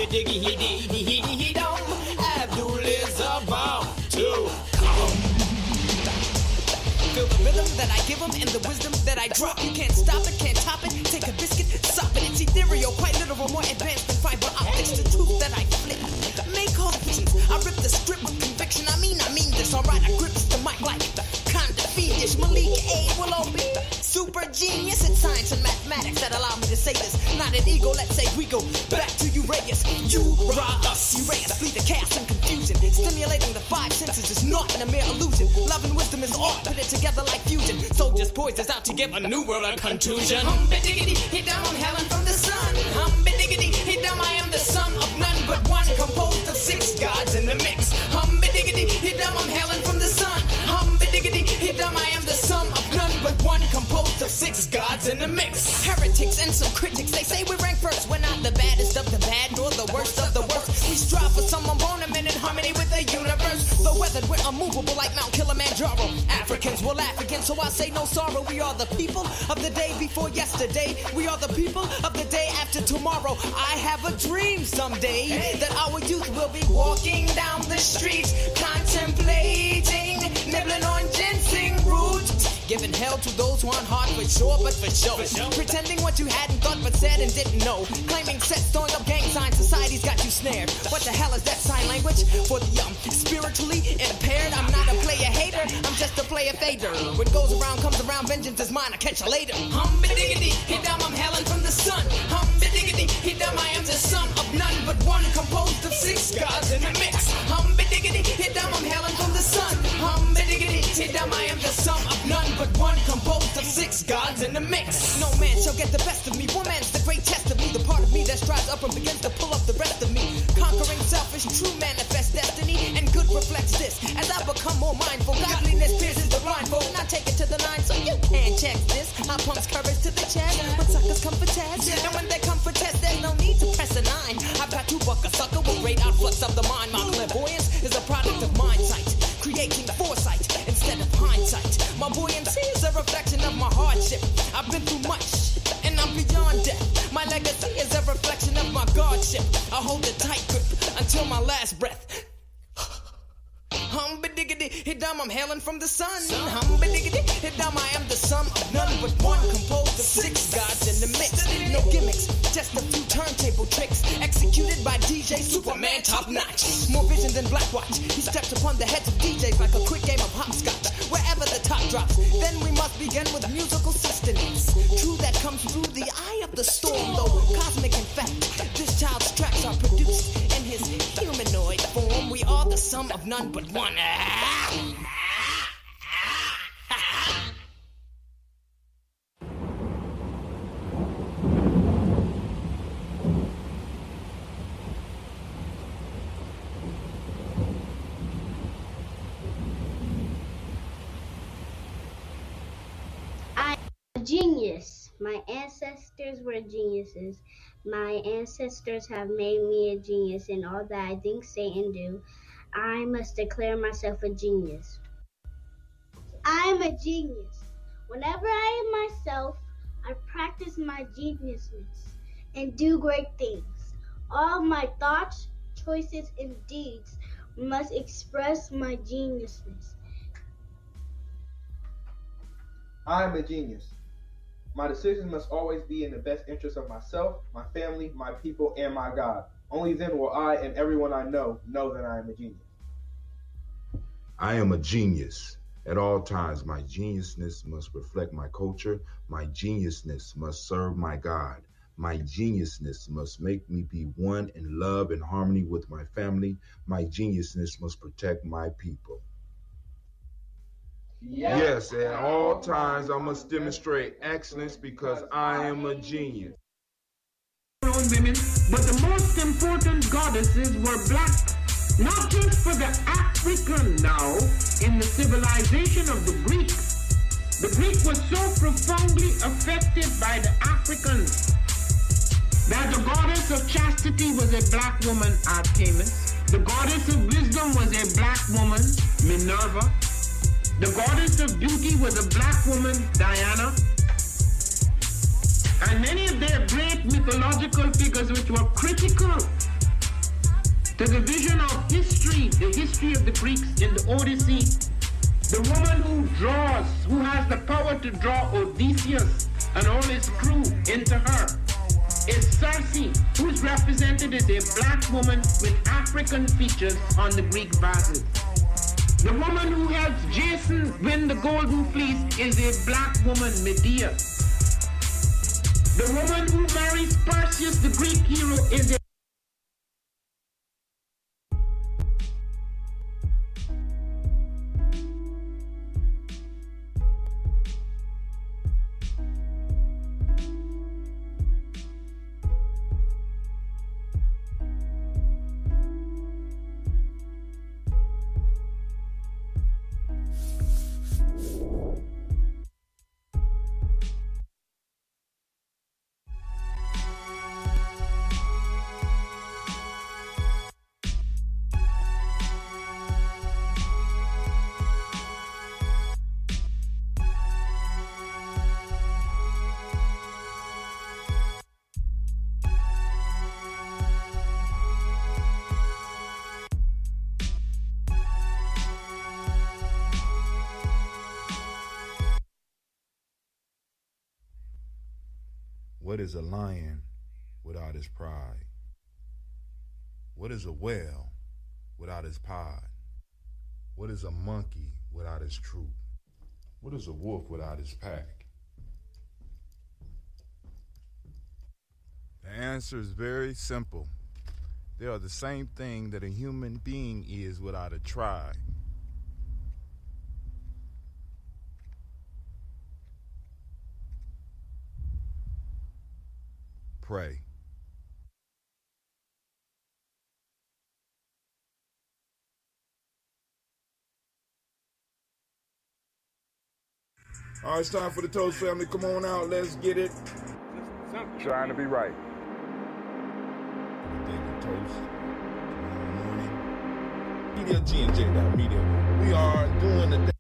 diggy, he don't. Abdul is about to come. Feel the rhythm that I give him and the wisdom that I drop. You can't stop it, can't top it. Take a biscuit, sop it. It's ethereal, quite literal, more advanced than fiber optics. The truth that I flip, make all fictions. I rip the script with conviction. I mean this. Alright, I grips the mic like kinda fiendish. Malik A will all be super genius. It's science and mathematics that allow me to say this. Not an ego, let's say we go back to Uraeus. You rob us, Uraeus, flee the chaos and confusion. Stimulating the five senses is not a mere illusion. Love and wisdom is art, put it together like fusion. Soldiers poised us out to give a new world a contusion. Diggity, hit down on Helen from the sun. Diggity, hit down, I am the son of none but one, composed of six gods in the mix. Diggity, hit down on Helen from the sun. Diggity, hit down, I am the son of none but one, composed of six gods in the mix. Heretics and some critics, they say we rank first. We're not the baddest of the bad, nor the worst of the worst. We strive for some abandonment in harmony with the universe. The weathered, we're unmovable like Mount Kilimanjaro. Africans will laugh again, so I say no sorrow. We are the people of the day before yesterday. We are the people of the day after tomorrow. I have a dream someday that our youth will be walking down the streets, contemplating, nibbling on ginseng root, giving hell to those who aren't hard for sure, but for show. Pretending what you hadn't thought but said and didn't know. Claiming sets, throwing up gang signs, society's got you snared. What the hell is that sign language? For the spiritually impaired, I'm not a player hater, I'm just a player fader. What goes around comes around, vengeance is mine, I'll catch you later. Diggity, hit down, I'm Helen from the sun. Diggity, hit down, I am the son of none but one, composed of six gods in the mix. Diggity, hit down, I'm Helen from the sun. Diggity, hit down, I am the son of none but one, composed of six gods in the mix. No man shall get the best of me. One man's the great test of me, the part of me that strives up and begins to pull up the rest of me. Conquering selfish, true manifest destiny, and good reflects this. As I become more mindful, godliness pierces the blindfold, and I take it to the nine, so you can't check this. I pumps courage to the chest when suckers come for test, and when they come for test, there's no need to press a nine. I've got to buck a sucker with great outflux of the mind. My clairvoyance is a product of mind sight, creating foresight instead of hindsight. My buoyancy is a reflection of my hardship. I've been through much, and I'm beyond death. My legacy is a reflection of my godship. I hold a tight grip until my last breath. Diggity, hit down, I'm hailing from the sun. Diggity, hit down, I am the son of none but one, composed of six gods in the mix. No gimmicks, just a few turntable tricks, executed by DJ Superman, top notch. More vision than Blackwatch. He steps upon the heads of DJs like a quick game of hopscotch. Wherever the top drops, then we must begin with musical sustenance. True, that comes through the eye of the storm, though cosmic in fact. This child's tracks are produced in his humanoid form. We are the sum of none but one. Genius. My ancestors were geniuses. My ancestors have made me a genius in all that I think, say, and do. I must declare myself a genius. I'm a genius. Whenever I am myself, I practice my geniusness and do great things. All my thoughts, choices, and deeds must express my geniusness. I am a genius. My decisions must always be in the best interest of myself, my family, my people, and my God. Only then will I and everyone I know that I am a genius. I am a genius. At all times, my geniusness must reflect my culture. My geniusness must serve my God. My geniusness must make me be one in love and harmony with my family. My geniusness must protect my people. Yes, at all times I must demonstrate excellence because I am a genius. Women, but the most important goddesses were black, not just for the African now, in the civilization of the Greek. The Greek was so profoundly affected by the Africans that the goddess of chastity was a black woman, Artemis. The goddess of wisdom was a black woman, Minerva. The goddess of beauty was a black woman, Diana. And many of their great mythological figures which were critical to the vision of history, the history of the Greeks in the Odyssey, the woman who draws, who has the power to draw Odysseus and all his crew into her, is Circe, who is represented as a black woman with African features on the Greek vases. The woman who helps Jason win the Golden Fleece is a black woman, Medea. The woman who marries Perseus, the Greek hero, is a What is a lion without his pride? What is a whale without his pod? What is a monkey without his troop? What is a wolf without his pack? The answer is very simple. They are the same thing that a human being is without a tribe. Pray. All right, it's time for the Toast family. Come on out. Let's get it. Trying to be right. Daily Toast. Tomorrow morning. Media G&J.media. We are doing the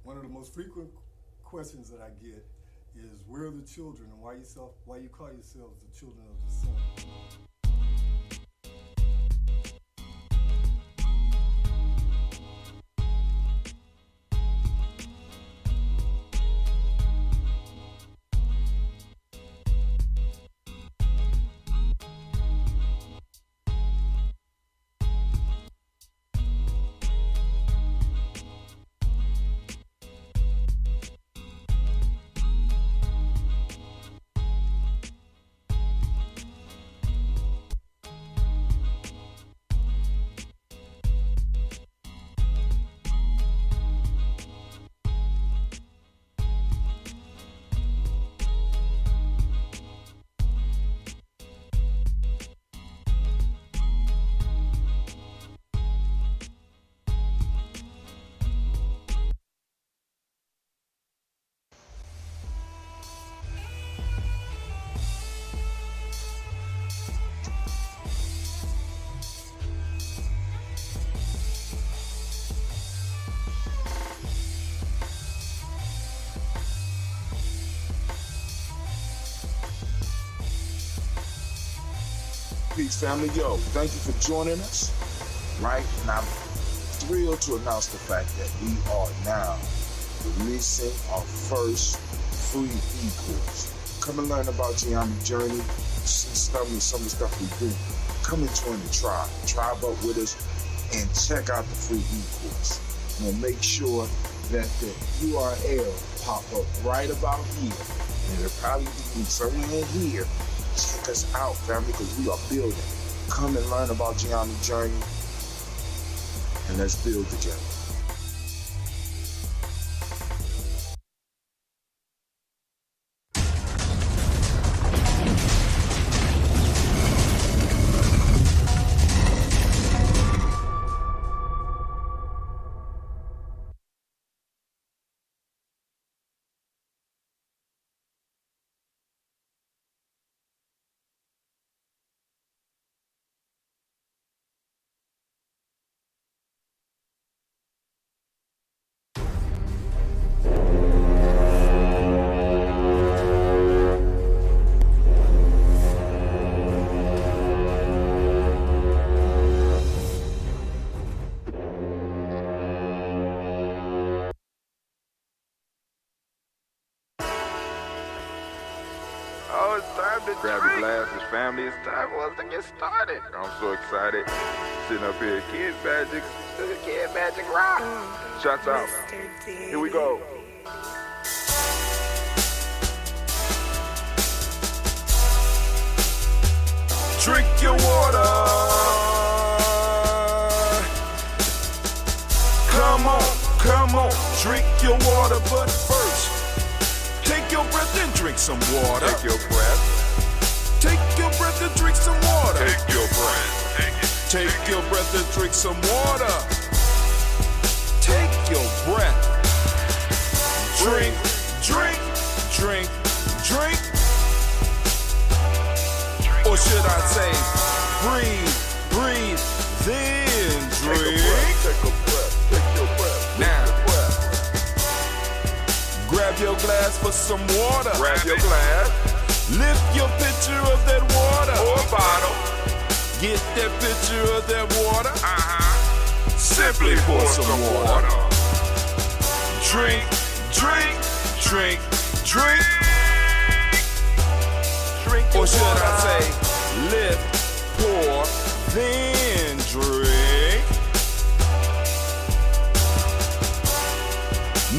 One of the most frequent questions that I get is, where are the children, and why you call yourselves the children of the sun? Peace, family. Yo, thank you for joining us, right? And I'm thrilled to announce the fact that we are now releasing our first free e-course. Come and learn about Gye-Nyame journey, see some of the stuff we do. Come and join the tribe up with us, and check out the free e-course. We'll make sure that the URL pop up right about here, and it'll probably be somewhere in here. Check us out, family, because we are building. Come and learn about Gye-Nyame journey, and let's build together. Oh, it's time to grab your glasses, family. It's time for us to get started. I'm so excited. Sitting up here, Kid Magic Rock. Shots out. Here we go. Drink your water. Come on, drink your water, but first, take your breath and drink some water. Take your breath. Take your breath and drink some water. Take your breath. Take your breath and drink some water. Take your breath. Drink. Or should I say, breathe, then drink. Take a breath. Take your breath. Now, grab your glass for some water. Grab your glass. Lift your pitcher of that water. Or bottle. Get that pitcher of that water. Simply pour some water. Drink. Or should I say, lift, pour, then drink.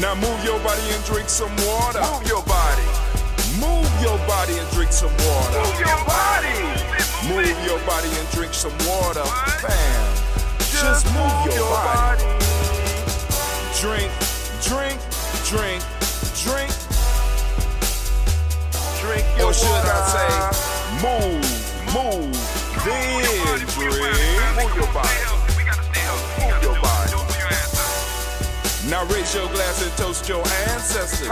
Now move your body and drink some water. Move your body. Move your body and drink some water. Move your body. Move your body and drink some water. Bam. Just move your body. Drink. Or should I say, move, then drink. Move your body. Move your body. Now raise your glass and toast your ancestors.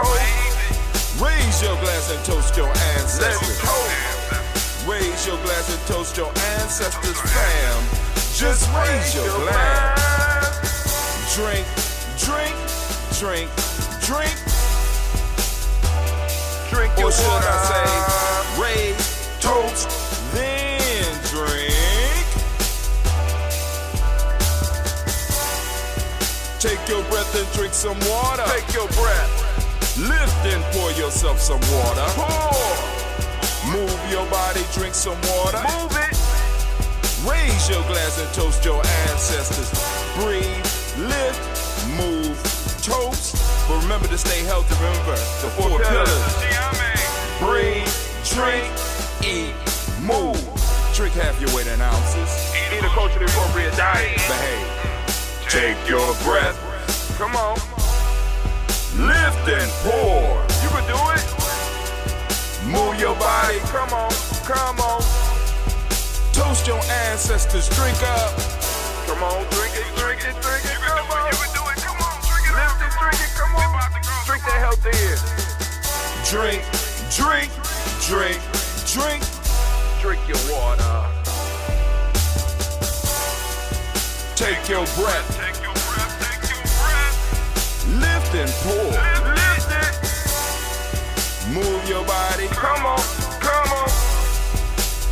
Raise your glass and toast your ancestors. Raise your glass and toast your ancestors, fam. Just raise your glass. Drink. Or should I say, raise, toast, then drink. Take your breath and drink some water. Take your breath. Lift and pour yourself some water. Pour. Move your body, drink some water. Move it. Raise your glass and toast your ancestors. Breathe, lift, move, toast. But remember to stay healthy. Remember the four pillars. Breathe, drink, eat, move. Drink half your weight in ounces. Eat a culturally appropriate diet. Behave. Take your breath. Come on. Lift and pour. You can do it. Move your body. Come on. Toast your ancestors. Drink up. Come on, drink it. Come on. You can do it. Come on, drink it. Lift it, drink it. Come on. Drink that health in. Drink. Drink your water. Take your breath. Lift and pour. Lift it. Move your body. Come on.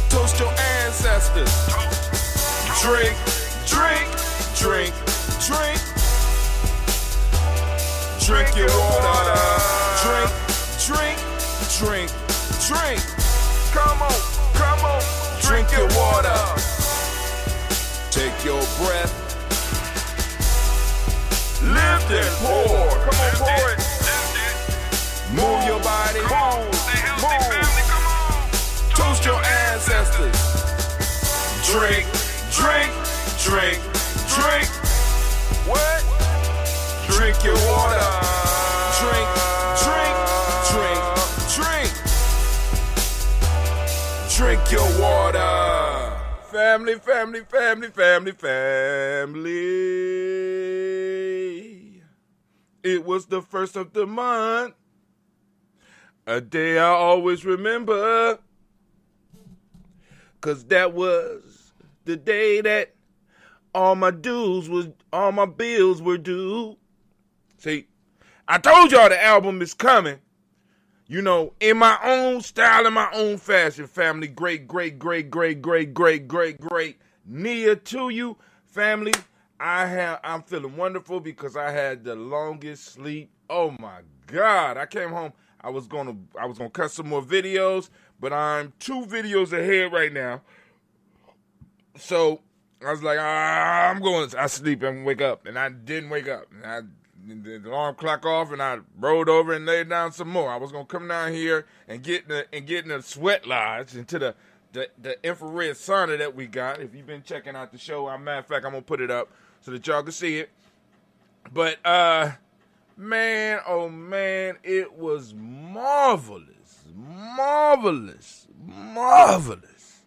Toast your ancestors. Drink. Drink your water. Drink, drink, drink, drink. Come on, come on. Drink your water. Take your breath. Lift and pour. Come on, pour it. Move your body. Move. Toast your ancestors. Drink, drink, drink, drink. What? Drink your water. Drink, drink, drink, drink. Drink your water. Family, family, family, family, family. It was the first of the month. A day I always remember. 'Cause that was the day that all my bills were due. See, I told y'all the album is coming. You know, in my own style, in my own fashion, family. Great, great, great, great, great, great, great, great. Near to you, family. I'm feeling wonderful because I had the longest sleep. Oh my God. I came home. I was gonna cut some more videos, but I'm 2 videos ahead right now. So I was like, I sleep and wake up, and I didn't wake up. And the alarm clock off, and I rolled over and laid down some more. I was gonna come down here and get in the sweat lodge into the infrared sauna that we got. If you've been checking out the show, matter of fact, I'm gonna put it up so that y'all can see it. But man, oh man, it was marvelous, marvelous, marvelous.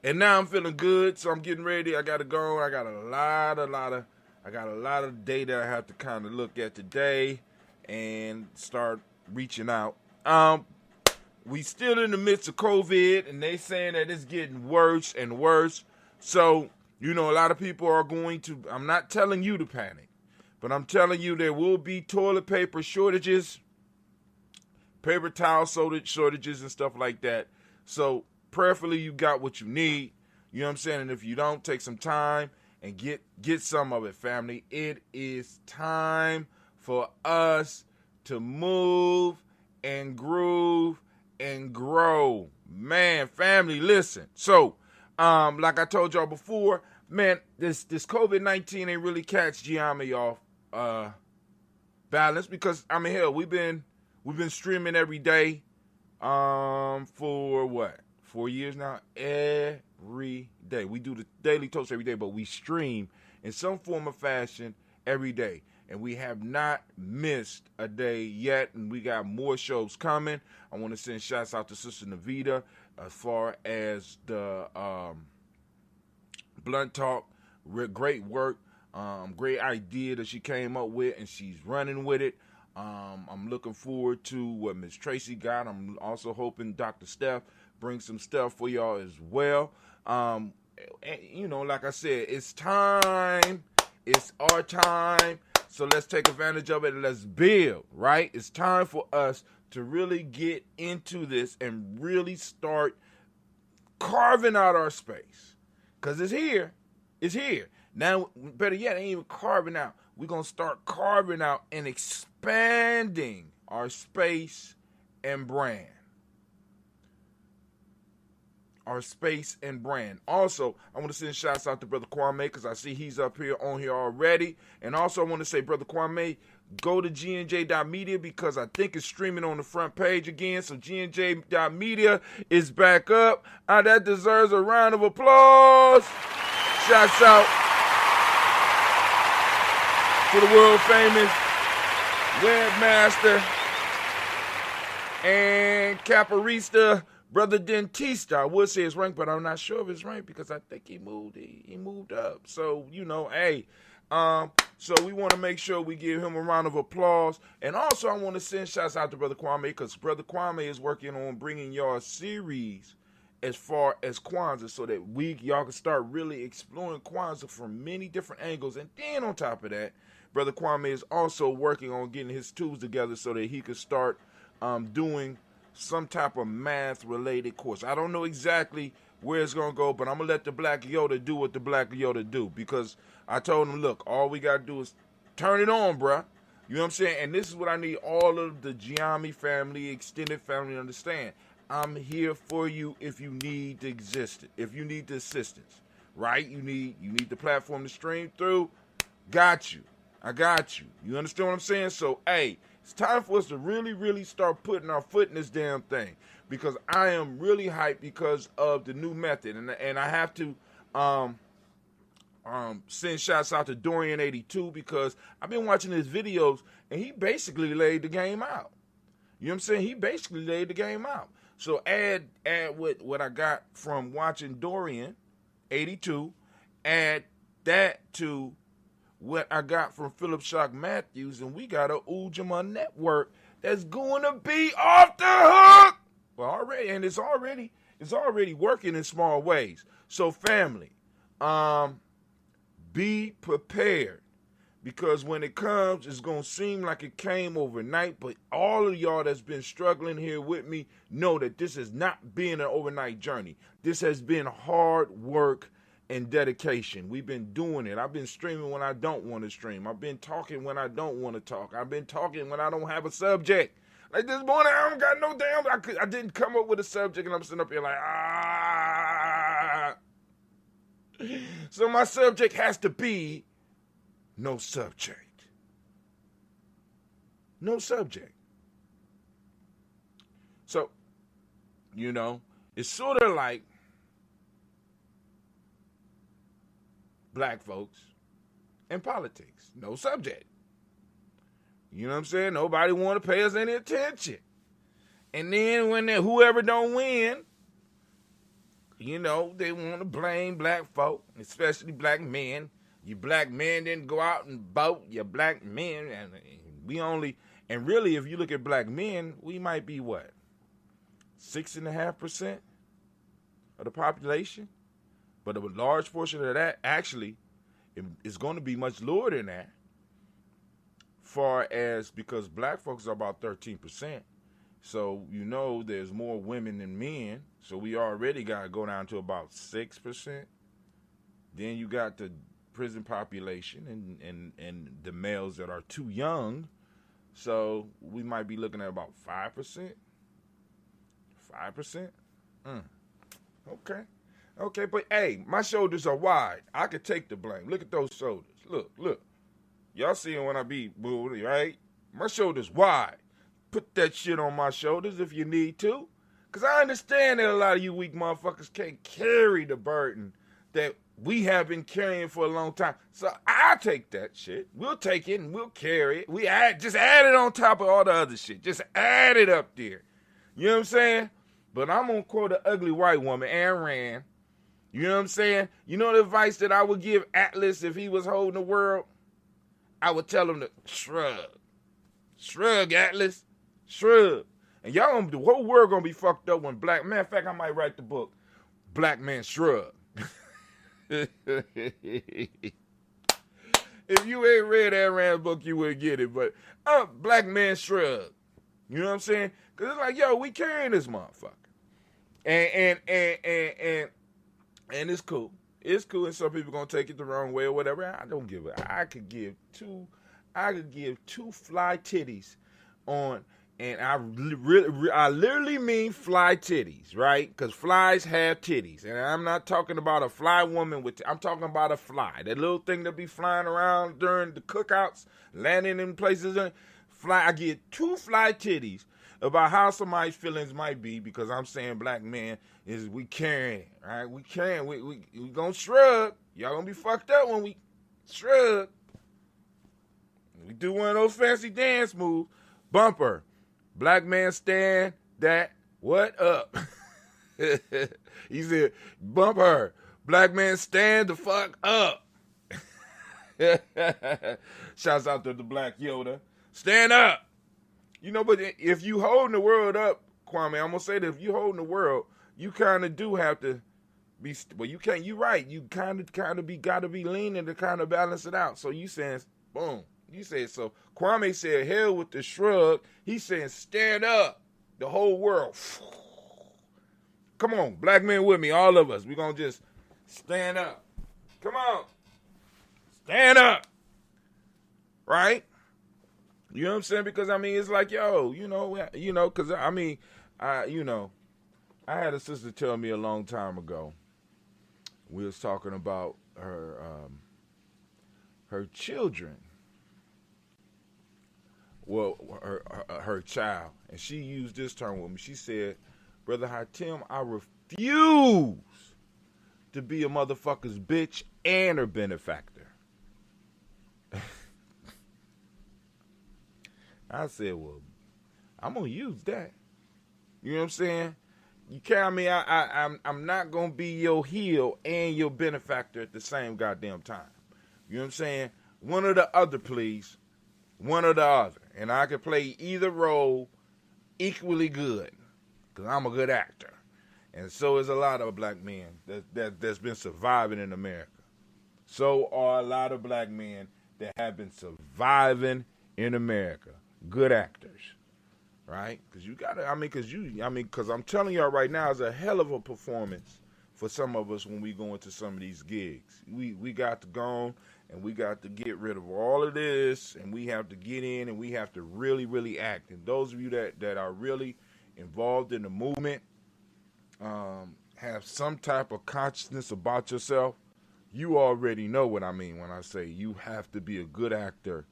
And now I'm feeling good, so I'm getting ready. I gotta go. I got a lot of data I have to kind of look at today and start reaching out. We still in the midst of COVID, and they saying that it's getting worse and worse. So, you know, a lot of people are going to, I'm not telling you to panic, but I'm telling you there will be toilet paper shortages, paper towel shortages and stuff like that. So, prayerfully, you got what you need. You know what I'm saying? And if you don't, take some time and get some of it, family. It is time for us to move and groove and grow. Man, family, listen. So, like I told y'all before, man, this COVID-19 ain't really catch Gye-Nyame off balance because, I mean, hell, we've been streaming every day for what? 4 years now? Every day. We do the Daily Toast every day, but we stream in some form or fashion every day. And we have not missed a day yet, and we got more shows coming. I want to send shouts out to Sister Navita as far as the Blunt Talk. Great work, great idea that she came up with, and she's running with it. I'm looking forward to what Miss Tracy got. I'm also hoping Dr. Steph brings some stuff for y'all as well. And, you know, like I said, it's time. It's our time. So let's take advantage of it and let's build, right? It's time for us to really get into this and really start carving out our space. Because it's here. It's here. Now, better yet, ain't even carving out. We're going to start carving out and expanding our space and brand. Our space and brand. Also, I want to send shouts out to Brother Kwame because I see he's up here on here already. And also, I want to say, Brother Kwame, go to GNJ.media because I think it's streaming on the front page again. So GNJ.media is back up. That deserves a round of applause. Shouts out to the world famous webmaster and caparista, Brother Dentista. I would say his rank, but I'm not sure of his rank because I think he moved up. So, you know, hey, so we want to make sure we give him a round of applause. And also I want to send shouts out to Brother Kwame because Brother Kwame is working on bringing y'all a series as far as Kwanzaa so that y'all can start really exploring Kwanzaa from many different angles. And then on top of that, Brother Kwame is also working on getting his tools together so that he could start doing some type of math-related course. I don't know exactly where it's going to go, but I'm going to let the Black Yoda do what the Black Yoda do because I told him, look, all we got to do is turn it on, bruh. You know what I'm saying? And this is what I need all of the Gye-Nyame family, extended family to understand. I'm here for you if you need the assistance, right? You need the platform to stream through. Got you. I got you. You understand what I'm saying? So, hey, it's time for us to really, really start putting our foot in this damn thing, because I am really hyped because of the new method, and I have to send shouts out to Dorian82, because I've been watching his videos and he basically laid the game out. You know what I'm saying? He basically laid the game out. So add what I got from watching Dorian82, add that to what I got from Philip Shock Matthews, and we got a Ujamaa network that's going to be off the hook. Well, already, and it's already working in small ways. So family, be prepared, because when it comes, it's going to seem like it came overnight, but all of y'all that's been struggling here with me know that this has not been an overnight journey. This has been hard work and dedication. We've been doing it. I've been streaming when I don't want to stream. I've been talking when I don't want to talk. I've been talking when I don't have a subject. Like this morning, I don't got no damn, I didn't come up with a subject, and I'm sitting up here like, So my subject has to be no subject. No subject. So, it's sort of like black folks and politics. No subject. You know what I'm saying? Nobody want to pay us any attention. And then when whoever don't win, they want to blame black folk, especially black men. You black men didn't go out and vote. You black men, and really, if you look at black men, we might be what? 6.5% of the population? But a large portion of that actually is going to be much lower than that, because black folks are about 13%. So, there's more women than men. So we already got to go down to about 6%. Then you got the prison population and the males that are too young. So we might be looking at about 5%. 5%? Okay, but hey, my shoulders are wide. I could take the blame. Look at those shoulders. Look. Y'all seeing when I be booed, right? My shoulders wide. Put that shit on my shoulders if you need to. Because I understand that a lot of you weak motherfuckers can't carry the burden that we have been carrying for a long time. So I'll take that shit. We'll take it and we'll carry it. Just add it on top of all the other shit. Just add it up there. You know what I'm saying? But I'm going to quote an ugly white woman, Ayn Rand. You know what I'm saying? You know the advice that I would give Atlas if he was holding the world? I would tell him to shrug. Shrug, Atlas. Shrug. And the whole world going to be fucked up when matter of fact, I might write the book, Black Man Shrug. If you ain't read Ayn Rand's book, you wouldn't get it. But Black Man Shrug. You know what I'm saying? Because it's like, we carrying this motherfucker. And it's cool. It's cool, and some people gonna take it the wrong way or whatever. I don't give it. I could give two fly titties on, and I literally mean fly titties, right? Because flies have titties, and I'm not talking about a fly woman I'm talking about a fly, that little thing that be flying around during the cookouts, landing in places. I get two fly titties about how somebody's feelings might be, because I'm saying black men we carrying it, right? We carrying, we gonna shrug. Y'all gonna be fucked up when we shrug. We do one of those fancy dance moves. Bumper. Black man stand that what up? He said, bumper. Black man stand the fuck up. Shouts out to the Black Yoda. Stand up. But if you holding the world up, Kwame, I'm going to say that if you holding the world, you kind of do have to be, you can't, you're right. You kind of got to be leaning to kind of balance it out. So you saying, boom. You said, so Kwame said, hell with the shrug. He's saying, stand up. The whole world. Come on, black men with me, all of us. We're going to just stand up. Come on. Stand up. Right? You know what I'm saying? Because I mean, it's like, yo, because I mean, I had a sister tell me a long time ago. We was talking about her children. Well, her child, and she used this term with me. She said, "Brother Hatim, I refuse to be a motherfucker's bitch and her benefactor." I said, "Well, I'm gonna use that." You know what I'm saying? You can't. I mean, I'm not gonna be your heel and your benefactor at the same goddamn time. You know what I'm saying? One or the other, please. One or the other, and I can play either role equally good, because I'm a good actor, and so is a lot of black men that's been surviving in America. So are a lot of black men that have been surviving in America, good actors, right? Because you gotta, because I'm telling y'all right now, it's a hell of a performance for some of us when we go into some of these gigs. We got to go on. And we got to get rid of all of this, and we have to get in, and we have to really, really act. And those of you that are really involved in the movement, have some type of consciousness about yourself, you already know what I mean when I say you have to be a good actor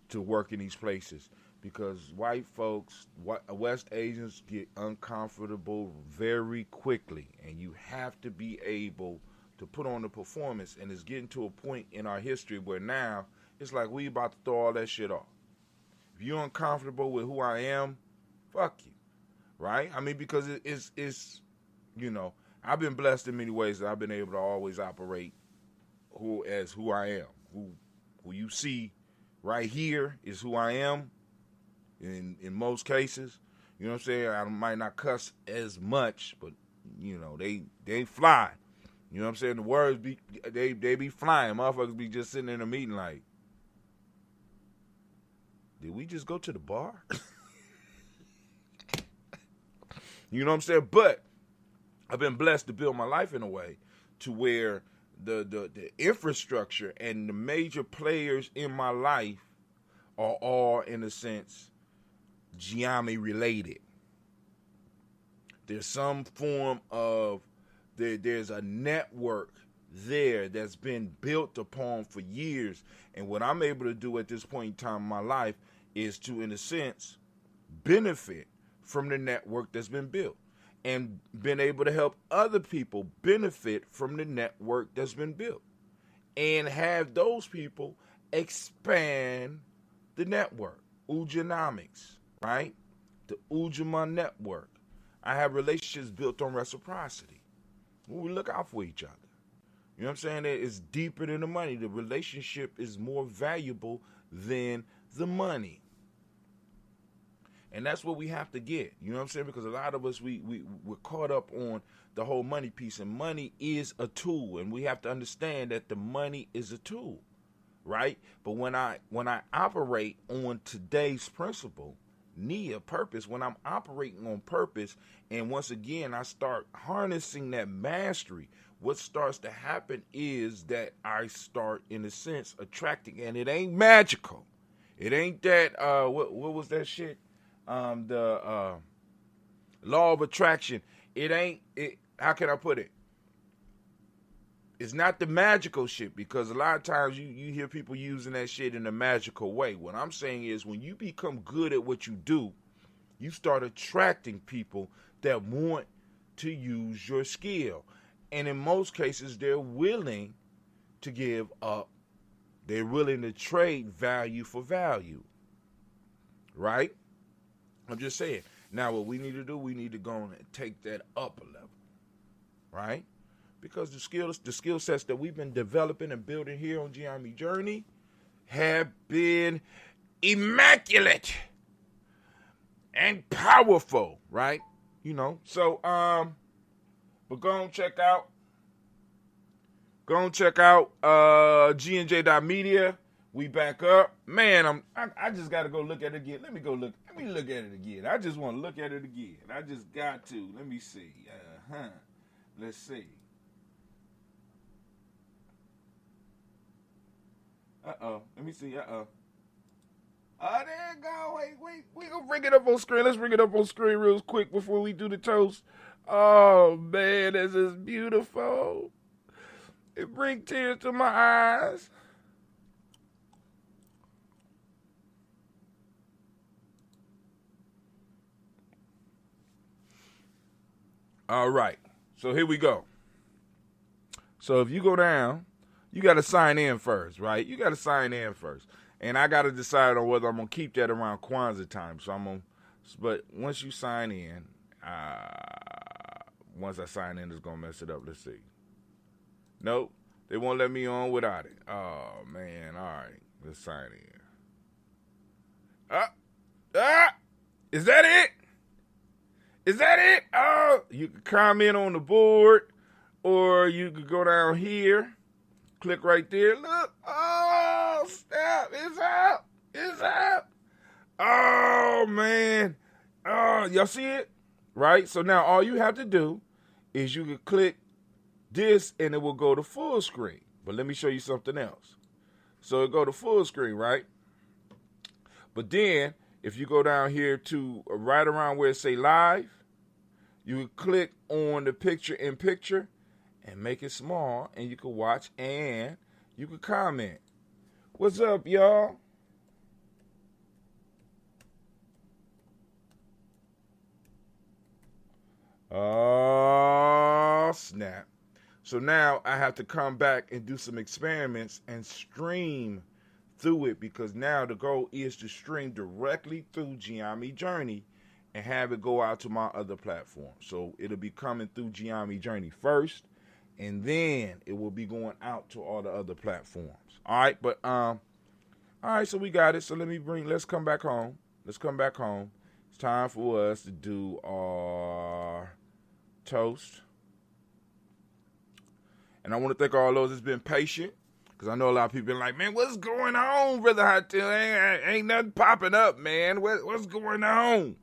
to work in these places. Because white folks, West Asians get uncomfortable very quickly, and you have to be able to put on the performance, and it's getting to a point in our history where now it's like we about to throw all that shit off. If you're uncomfortable with who I am, fuck you, right? I mean, because it's I've been blessed in many ways that I've been able to always operate who I am. Who you see right here is who I am in most cases. You know what I'm saying? I might not cuss as much, but they fly. You know what I'm saying? The words they be flying. Motherfuckers be just sitting in a meeting like, did we just go to the bar? You know what I'm saying? But I've been blessed to build my life in a way to where the infrastructure and the major players in my life are all, in a sense, Gye-Nyame related. There's some form of there's a network there that's been built upon for years. And what I'm able to do at this point in time in my life is to, in a sense, benefit from the network that's been built and been able to help other people benefit from the network that's been built and have those people expand the network. Ujanomics, right? The Ujamaa network. I have relationships built on reciprocity. We look out for each other. You know what I'm saying? It's deeper than the money. The relationship is more valuable than the money. And that's what we have to get. You know what I'm saying? Because a lot of us, we're caught up on the whole money piece. And money is a tool. And we have to understand that the money is a tool, right? But when I operate on today's principle, Nia, purpose, when I'm operating on purpose, and once again, I start harnessing that mastery, what starts to happen is that I start, in a sense, attracting, and it ain't magical. It ain't that, what was that shit? The law of attraction. How can I put it? It's not the magical shit, because a lot of times you hear people using that shit in a magical way. What I'm saying is when you become good at what you do, you start attracting people that want to use your skill. And in most cases, they're willing to give up. They're willing to trade value for value. Right? I'm just saying. Now, what we need to do, we need to go and take that up a level. Right? Because the skill sets that we've been developing and building here on Gye-Nyame Journey have been immaculate and powerful, right? So but go and check out G&J.media. We back up. Man, I just gotta go look at it again. Let me look at it again. I just want to look at it again. I just got to. Let me see. Let's see. Let me see. There you go. Wait. We gonna bring it up on screen. Let's bring it up on screen real quick before we do the toast. Oh, man, this is beautiful. It brings tears to my eyes. All right. So here we go. So if you go down, you got to sign in first, right? You got to sign in first. And I got to decide on whether I'm going to keep that around Kwanzaa time. But once you sign in, once I sign in, it's going to mess it up. Let's see. Nope. They won't let me on without it. Oh, man. All right. Let's sign in. Is that it? Is that it? Oh, you can comment on the board, or you could go down here, click right there. Look. Oh, snap. It's out. It's out. Oh, man. Oh, y'all see it? Right? So now all you have to do is you can click this, and it will go to full screen. But let me show you something else. So it go to full screen, right? But then, if you go down here to right around where it say live, you can click on the picture in picture and make it small, and you can watch and you can comment. What's up, y'all? Oh, snap. So now I have to come back and do some experiments and stream through it, because now the goal is to stream directly through Gye-Nyame Journey and have it go out to my other platforms. So it'll be coming through Gye-Nyame Journey first, and then it will be going out to all the other platforms. All right, but all right, so we got it. So let's come back home. Let's come back home. It's time for us to do our toast. And I want to thank all those that's been patient, because I know a lot of people been like, man, what's going on, Brother Hotel? Ain't nothing popping up, man. What's going on?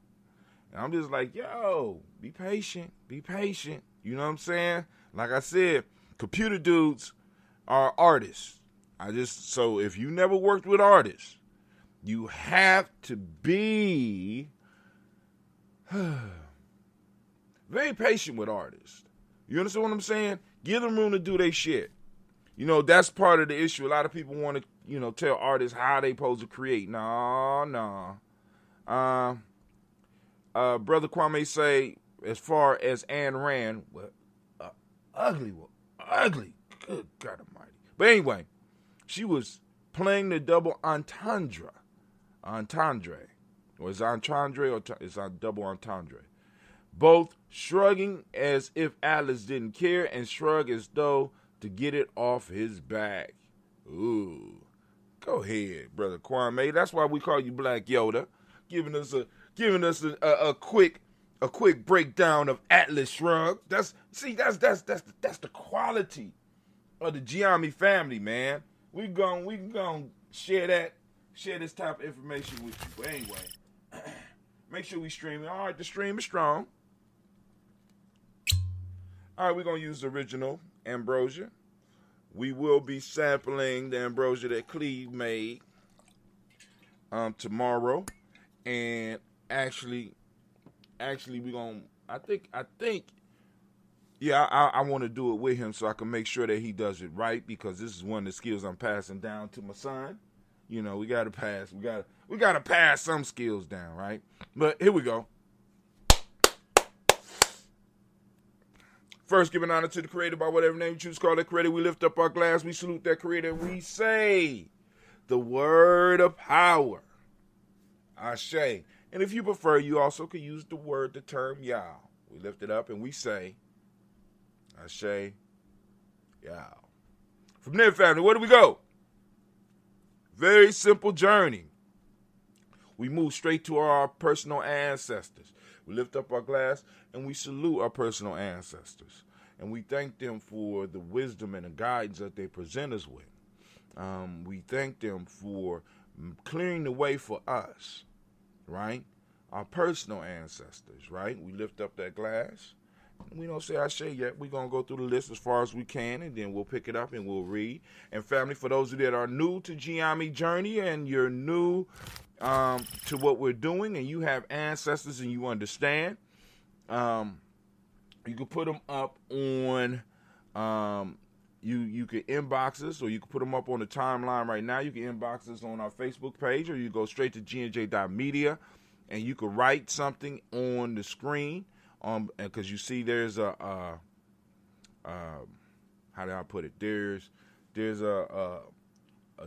And I'm just like, yo, be patient. Be patient. You know what I'm saying? Like I said, computer dudes are artists. So if you never worked with artists, you have to be very patient with artists. You understand what I'm saying? Give them room to do their shit. You know, that's part of the issue. A lot of people want to, tell artists how they supposed to create. No. Brother Kwame say, as far as Ayn Rand, ugly. Good God Almighty. But anyway, she was playing the double entendre. Or is it entendre or is it double entendre? Both shrugging as if Atlas didn't care, and shrug as though to get it off his back. Ooh. Go ahead, Brother Kwame. That's why we call you Black Yoda. Giving us a quick breakdown of Atlas Shrugged. That's the quality of the Gye-Nyame family, man. We gon' share this type of information with you. But anyway, make sure we stream it. All right, the stream is strong. All right, we're going to use the original ambrosia. We will be sampling the ambrosia that Cleve made tomorrow. And actually we're going to, I think, I want to do it with him so I can make sure that he does it right, because this is one of the skills I'm passing down to my son. You know, we got to pass some skills down, right? But here we go. First, giving honor to the Creator by whatever name you choose to call that Creator. We lift up our glass, we salute that Creator, and we say the word of power. Ashe. And if you prefer, you also could use the term Yah. We lift it up and we say Ashe, Yah. From there, family, where do we go? Very simple journey. We move straight to our personal ancestors. We lift up our glass and we salute our personal ancestors. And we thank them for the wisdom and the guidance that they present us with. We thank them for clearing the way for us, right? Our personal ancestors, right? We lift up that glass. We don't say Ashe yet. We're going to go through the list as far as we can, and then we'll pick it up and we'll read. And family, for those of you that are new to Gye-Nyame Journey and you're new to what we're doing and you have ancestors and you understand, you can put them up on, you can inbox us, or you can put them up on the timeline right now. You can inbox us on our Facebook page, or you go straight to gnj.media, and you can write something on the screen, because you see there's a how do I put it? There's a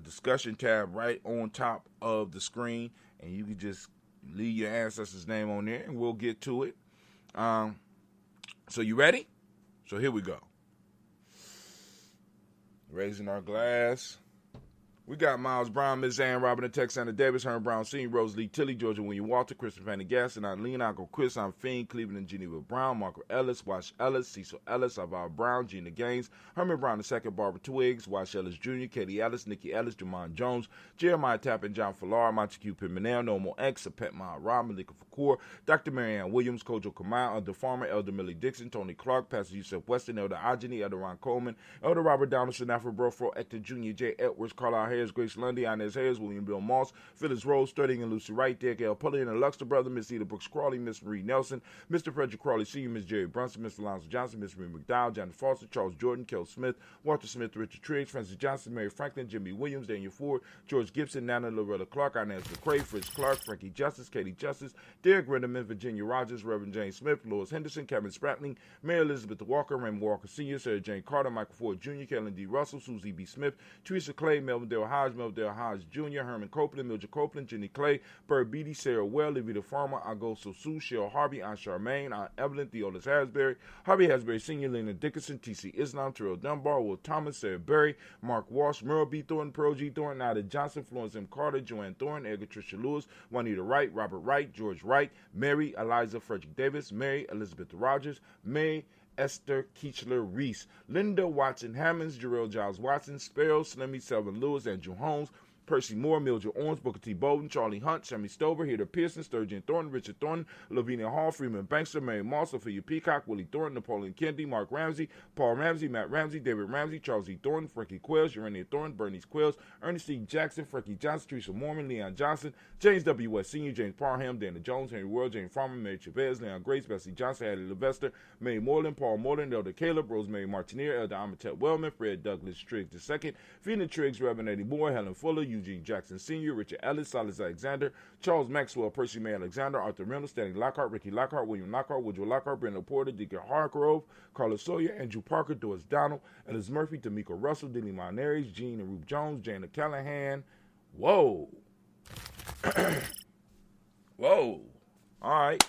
discussion tab right on top of the screen, and you can just leave your ancestor's name on there, and we'll get to it. So you ready? So here we go. Raising our glass. We got Miles Brown, Miss Ann Robin, Texana Davis, Herman Brown Sr., Rose Lee Tilly, Georgia William Walter, Christopher Fanny Gaston, Eileen, Uncle Chris, I'm Fiend, Cleveland and Geneva Brown, Marco Ellis, Wash Ellis, Cecil Ellis, Aval Brown, Gina Gaines, Herman Brown II, Barbara Twiggs, Wash Ellis Jr., Katie Ellis, Nikki Ellis, Jamon Jones, Jeremiah Tappan, John Falar, Montague Pimenel, Normal X, Pet Ma Rob, Malika Fakour, Dr. Marianne Williams, Kojo Kamal, Elder Farmer, Elder Millie Dixon, Tony Clark, Pastor Yusef Weston, Elder Ajani, Elder Ron Coleman, Elder Robert Donaldson, Afro Brofro, Hector Jr., J. Edwards, Carlisle Harris, Grace Lundy, Inez Harris, William Bill Moss, Phyllis Rose, Sterling and Lucy Wright, Derek L. Pullian and Luxter Brother, Miss Eda Brooks Crawley, Miss Marie Nelson, Mr. Frederick Crawley Sr., Miss Jerry Brunson, Mr. Alonzo Johnson, Miss Marie McDowell, Johnny Foster, Charles Jordan, Kel Smith, Walter Smith, Richard Triggs, Francis Johnson, Mary Franklin, Jimmy Williams, Daniel Ford, George Gibson, Nana Loretta Clark, Inez McCrae, Fritz Clark, Frankie Justice, Katie Justice, Derek Rinderman, Virginia Rogers, Reverend James Smith, Lois Henderson, Kevin Spratling, Mary Elizabeth Walker, Raymond Walker Sr., Sarah Jane Carter, Michael Ford Jr., Kellen D. Russell, Susie B. Smith, Teresa Clay, Melvin Dale Hodge Jr., Herman Copeland, Mildred Copeland, Jenny Clay, Bird Beatty, Sarah Well, Levita Farmer, Agosto Sue, Cheryl Harvey, Aunt Charmaine, Aunt Evelyn, Theodis Hasbury, Harvey Hasbury Sr., Lena Dickinson, T.C. Islam, Terrell Dunbar, Will Thomas, Sarah Berry, Mark Walsh, Merle B. Thornton, Pearl G. Thornton, Nada Johnson, Florence M. Carter, Joanne Thornton, Edgar Tricia Lewis, Juanita Wright, Robert Wright, George Wright, Mary Eliza Frederick Davis, Mary Elizabeth Rogers, May Esther Keechler Reese, Linda Watson Hammonds, Jarrell Giles Watson, Sparrow, Slimmy Selvin Lewis, Andrew Holmes, Percy Moore, Mildred Owens, Booker T. Bowden, Charlie Hunt, Sammy Stover, Heather Pearson, Sturgeon Thornton, Richard Thornton, Lavinia Hall, Freeman Bankster, Mary Moss, Ophelia Peacock, Willie Thornton, Napoleon Kennedy, Mark Ramsey, Paul Ramsey, Matt Ramsey, David Ramsey, Charles E. Thornton, Frankie Quells, Urania Thornton, Bernice Quells, Ernest E. Jackson, Frankie Johnson, Teresa Mormon, Leon Johnson, James W. West Sr., James Parham, Dana Jones, Henry World, Jane Farmer, Mary Chavez, Leon Grace, Bessie Johnson, Hattie Levester, Mary Moreland, Paul Moreland, Elder Caleb, Rosemary Martineer, Elder Amatet Wellman, Fred Douglas Triggs II, Fina Triggs, Reverend Eddie Moore, Helen Fuller, Eugene Jackson Sr., Richard Ellis, Silas Alexander, Charles Maxwell, Percy May Alexander, Arthur Reynolds, Stanley Lockhart, Ricky Lockhart, William Lockhart, Woodrow Lockhart, Brenda Porter, Deacon Hargrove, Carlos Sawyer, Andrew Parker, Doris Donald, Ellis Murphy, D'Amico Russell, Denny Monares, Gene and Rube Jones, Jana Callahan. Whoa. Whoa. All right.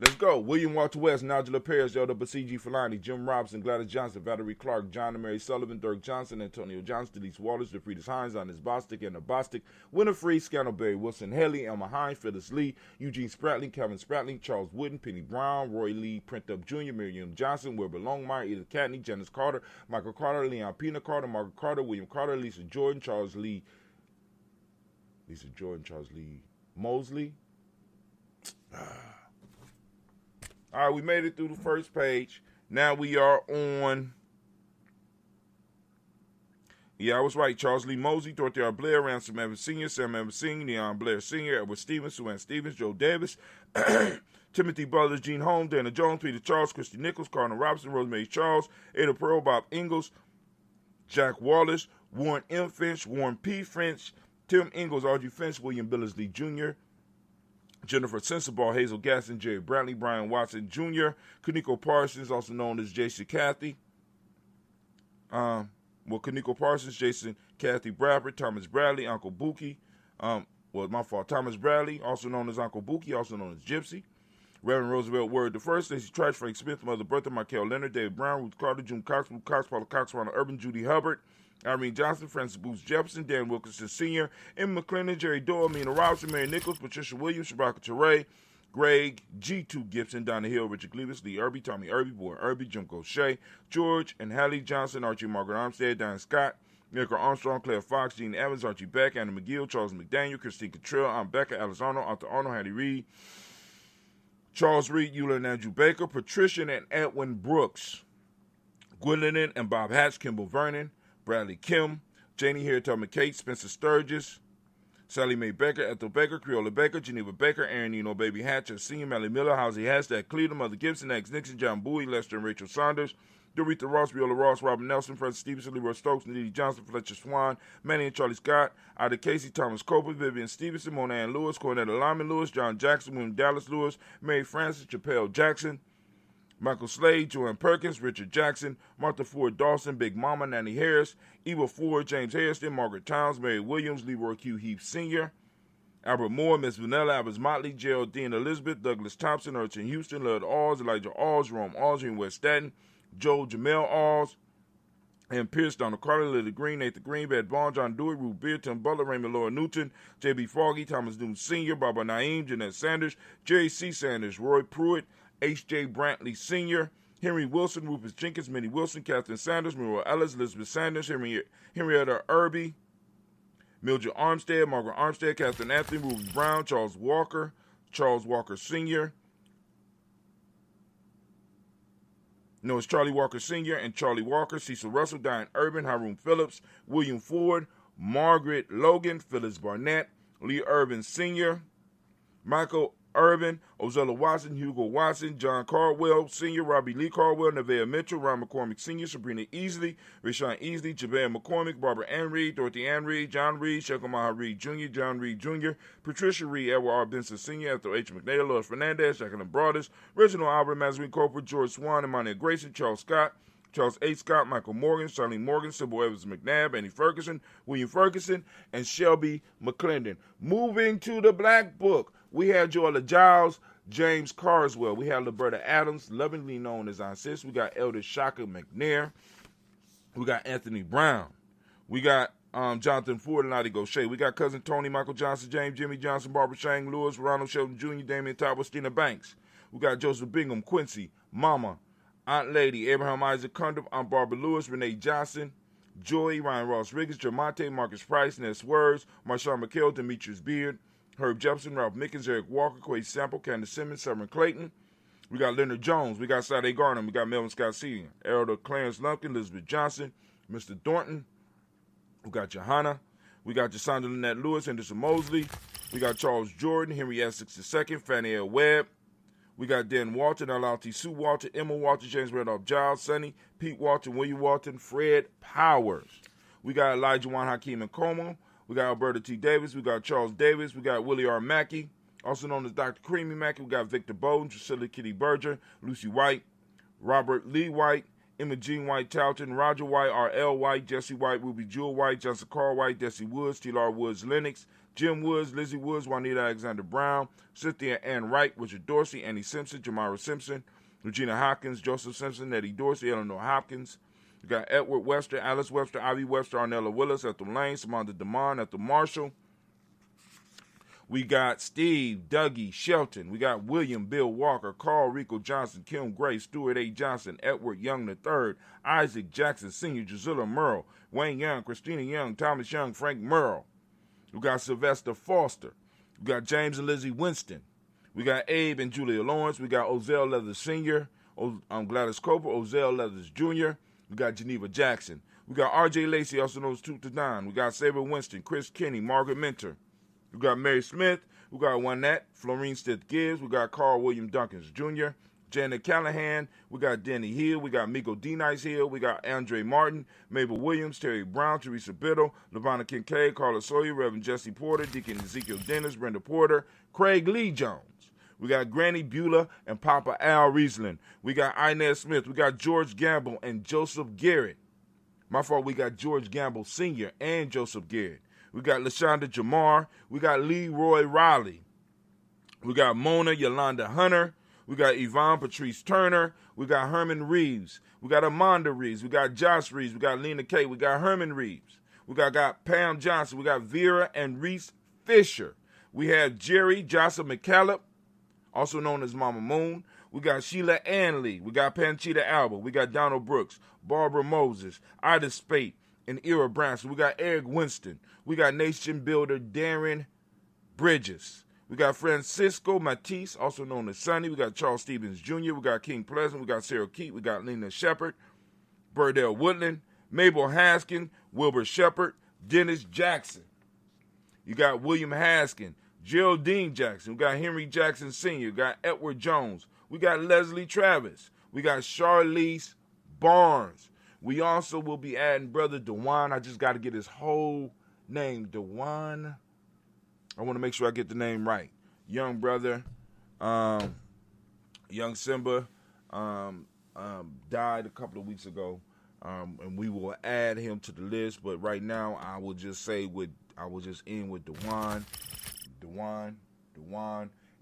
Let's go. William Walter West, Nigel Perez, Elder Basiji Falani, Jim Robinson, Gladys Johnson, Valerie Clark, John and Mary Sullivan, Dirk Johnson, Antonio Johnson, Delise Waters, DeFridas Hines, Ines Bostic, Anna Bostic, Winifred, Scannelberry, Wilson Haley, Elma Hines, Phyllis Lee, Eugene Spratling, Kevin Spratling, Charles Wooden, Penny Brown, Roy Lee, Print Up Jr., Miriam Johnson, Wilbur Longmire, Edith Catney, Janice Carter, Michael Carter, Leon Pina Carter, Margaret Carter, William Carter, Lisa Jordan, Charles Lee Mosley. All right, we made it through the first page. Now we are on. Yeah, I was right. Charles Lee Mosley, Dorothy R. Blair, Ransom Evans Sr., Sam Evans Sr., Neon Blair Sr., Edward Stevens, Sue Ann Stevens, Joe Davis, Timothy Butler, Gene Holmes, Dana Jones, Peter Charles, Christy Nichols, Cardinal Robinson, Rosemary Charles, Ada Pearl, Bob Ingalls, Jack Wallace, Warren M. Finch, Warren P. Finch, Tim Ingalls, Audrey Finch, William Billingsley Jr., Jennifer Sensabaugh, Hazel Gaston, Jerry Brantley, Brian Watson Jr., Kaniko Parsons, also known as Jason Cathy. Kaniko Parsons, Jason Cathy Bradford, Thomas Bradley, Uncle Buki. Thomas Bradley, also known as Uncle Buki, also known as Gypsy. Reverend Roosevelt Word the First, Stacey Trash, Frank Smith, Mother Bertha, Michael Leonard, David Brown, Ruth Carter, June Cox, Luke Cox, Paula Cox, Ronald Urban, Judy Hubbard, Irene Johnson, Francis Booth Jefferson, Dan Wilkinson Sr., Emma McClendon, Jerry Doyle, Mina Robinson, Mary Nichols, Patricia Williams, Shabaka Teray, Greg, G2 Gibson, Donna Hill, Richard Gleavis, Lee Irby, Tommy Irby, Boy Irby, Jim Gaucher, George and Hallie Johnson, Archie Margaret Armstead, Diane Scott, Miracle Armstrong, Claire Fox, Gene Evans, Archie Beck, Anna McGill, Charles McDaniel, Christine Cottrell, Aunt Becca, Alice Arnold, Arthur Arnold, Hattie Reed, Charles Reed, Eula and Andrew Baker, Patricia and Edwin Brooks, Gwendolyn and Bob Hatch, Kimball Vernon, Bradley Kim, Janie Harriet McKay, Spencer Sturgis, Sally Mae Baker, Ethel Baker, Creola Baker, Geneva Baker, Aaron Eno, Baby Hatcher, Senior, Melly Miller, Housie Hashtag, Cleveland, Mother Gibson, X Nixon, John Bowie, Lester and Rachel Saunders, Doretha Ross, Viola Ross, Robert Nelson, Francis Stevenson, Leroy Stokes, Nadine Johnson, Fletcher Swan, Manny and Charlie Scott, Ida Casey, Thomas Copeland, Vivian Stevenson, Mona Ann Lewis, Cornetta Lyman Lewis, John Jackson, William Dallas Lewis, Mary Francis, Chappelle Jackson, Michael Slade, Joanne Perkins, Richard Jackson, Martha Ford Dawson, Big Mama, Nanny Harris, Eva Ford, James Hairston, Margaret Towns, Mary Williams, Leroy Q. Heath Sr., Albert Moore, Miss Vanilla, Albert Motley, Geraldine Elizabeth, Douglas Thompson, Urchin Houston, Lud Alls, Elijah Alls, Jerome Alls, in West Staten, Joel Jamel Alls, and Pierce, Donald Carter, Lily Green, Nathan Green, Bad Bond, John Dewey, Ruth Beard, Tim Butler, Raymond Laura Newton, J.B. Foggy, Thomas Newton Sr., Baba Naeem, Jeanette Sanders, Jerry C. Sanders, Roy Pruitt, H.J. Brantley Sr., Henry Wilson, Rufus Jenkins, Minnie Wilson, Catherine Sanders, Muriel Ellis, Elizabeth Sanders, Henrietta Irby, Mildred Armstead, Margaret Armstead, Catherine Anthony, Ruby Brown, Charles Walker Sr., No, it's Charlie Walker Sr. and Charlie Walker, Cecil Russell, Diane Urban, Haroon Phillips, William Ford, Margaret Logan, Phyllis Barnett, Lee Urban Sr., Michael Urban, Ozella Watson, Hugo Watson, John Caldwell Sr., Robbie Lee Caldwell, Nevaeh Mitchell, Ron McCormick Sr., Sabrina Easley, Rashawn Easley, Javea McCormick, Barbara Ann Reed, Dorothy Ann Reed, John Reed, Shekamaha Reed Jr., John Reed Jr., Patricia Reed, Edward R. Benson Sr., Ethel H. McNair, Lois Fernandez, Jacqueline Broadus, Reginald Albert, Mazarine Corporate, George Swan, Emmanuel Grayson, Charles Scott, Charles A. Scott, Michael Morgan, Charlene Morgan, Sybil Evans McNabb, Annie Ferguson, William Ferguson, and Shelby McClendon. Moving to the Black Book, we had Joella Giles, James Carswell. We had Liberta Adams, lovingly known as Aunt Sis. We got Elder Shaka McNair. We got Anthony Brown. We got Jonathan Ford and Lottie Gaucher. We got Cousin Tony, Michael Johnson, James, Jimmy Johnson, Barbara Shang, Lewis, Ronald Shelton Jr., Damian Todd, Stina Banks. We got Joseph Bingham, Quincy, Mama, Aunt Lady, Abraham Isaac Cundiff, Aunt Barbara Lewis, Renee Johnson, Joy, Ryan Ross Riggins, Jermonte, Marcus Price, Ness Words, Marshawn McHale, Demetrius Beard, Herb Jefferson, Ralph Mickens, Eric Walker, Quay Sample, Candace Simmons, Severn Clayton. We got Leonard Jones. We got Sade Garner. We got Melvin Scott Sr., Elder Clarence Lumpkin, Elizabeth Johnson, Mr. Thornton. We got Johanna. We got Jasandra Lynette Lewis, Henderson Mosley. We got Charles Jordan, Henry Essex II, Fannie L. Webb. We got Dan Walton, L.T. Sue Walton, Emma Walton, James Randolph Giles, Sonny, Pete Walton, William Walton, Fred Powers. We got Elijah Juan Hakeem and Como. We got Alberta T. Davis. We got Charles Davis. We got Willie R. Mackey, also known as Dr. Creamy Mackey. We got Victor Bowden, Drusilla Kitty Berger, Lucy White, Robert Lee White, Emma Jean White Talton, Roger White, R.L. White, Jesse White, Ruby Jewel White, Johnson Carl White, Desi Woods, T.L.R. Woods Lennox, Jim Woods, Lizzie Woods, Juanita Alexander Brown, Cynthia Ann Wright, Richard Dorsey, Annie Simpson, Jamara Simpson, Regina Hopkins, Joseph Simpson, Eddie Dorsey, Eleanor Hopkins. We got Edward Webster, Alice Webster, Ivy Webster, Arnella Willis, Ethel Lane, Samantha DeMond, Ethel Marshall. We got Steve, Dougie, Shelton. We got William, Bill Walker, Carl Rico Johnson, Kim Gray, Stuart A. Johnson, Edward Young III, Isaac Jackson Sr., Drusilla Merle, Wayne Young, Christina Young, Thomas Young, Frank Merle. We got Sylvester Foster. We got James and Lizzie Winston. We got Abe and Julia Lawrence. We got Ozell Leathers Sr., Gladys Cooper, Ozell Leathers Jr., we got Geneva Jackson. We got R.J. Lacey, also known as Toot to Don. We got Sabre Winston, Chris Kinney, Margaret Mentor. We got Mary Smith. We got Juanette, Florine Stith Gibbs. We got Carl William Duncans Jr., Janet Callahan. We got Denny Hill. We got Miko D. Nice Hill. We got Andre Martin, Mabel Williams, Terry Brown, Teresa Biddle, Lavonna Kincaid, Carla Sawyer, Reverend Jesse Porter, Deacon Ezekiel Dennis, Brenda Porter, Craig Lee Jones. We got Granny Beulah and Papa Al Riesling. We got Inez Smith. We got George Gamble and Joseph Garrett. My fault, we got George Gamble Sr. and Joseph Garrett. We got LaShonda Jamar. We got Leroy Riley. We got Mona Yolanda Hunter. We got Yvonne Patrice Turner. We got Herman Reeves. We got Amanda Reeves. We got Josh Reeves. We got Lena Kay. We got Herman Reeves. We got Pam Johnson. We got Vera and Reese Fisher. We have Jerry Joseph McCallum, also known as Mama Moon. We got Sheila Anley. We got Panchita Alba. We got Donald Brooks, Barbara Moses, Ida Spate, and Ira Branson. We got Eric Winston. We got nation builder Darren Bridges. We got Francisco Matisse, also known as Sonny. We got Charles Stevens Jr. We got King Pleasant. We got Sarah Keat. We got Lena Shepard, Burdell Woodland, Mabel Haskin, Wilbur Shepard, Dennis Jackson. You got William Haskin, Geraldine Jackson. We got Henry Jackson Sr. We got Edward Jones. We got Leslie Travis. We got Charlize Barnes. We also will be adding Brother Dewan. I just got to get his whole name. Dewan. I want to make sure I get the name right. Young brother, young Simba, died a couple of weeks ago, and we will add him to the list. But right now, I will just end with Dewan,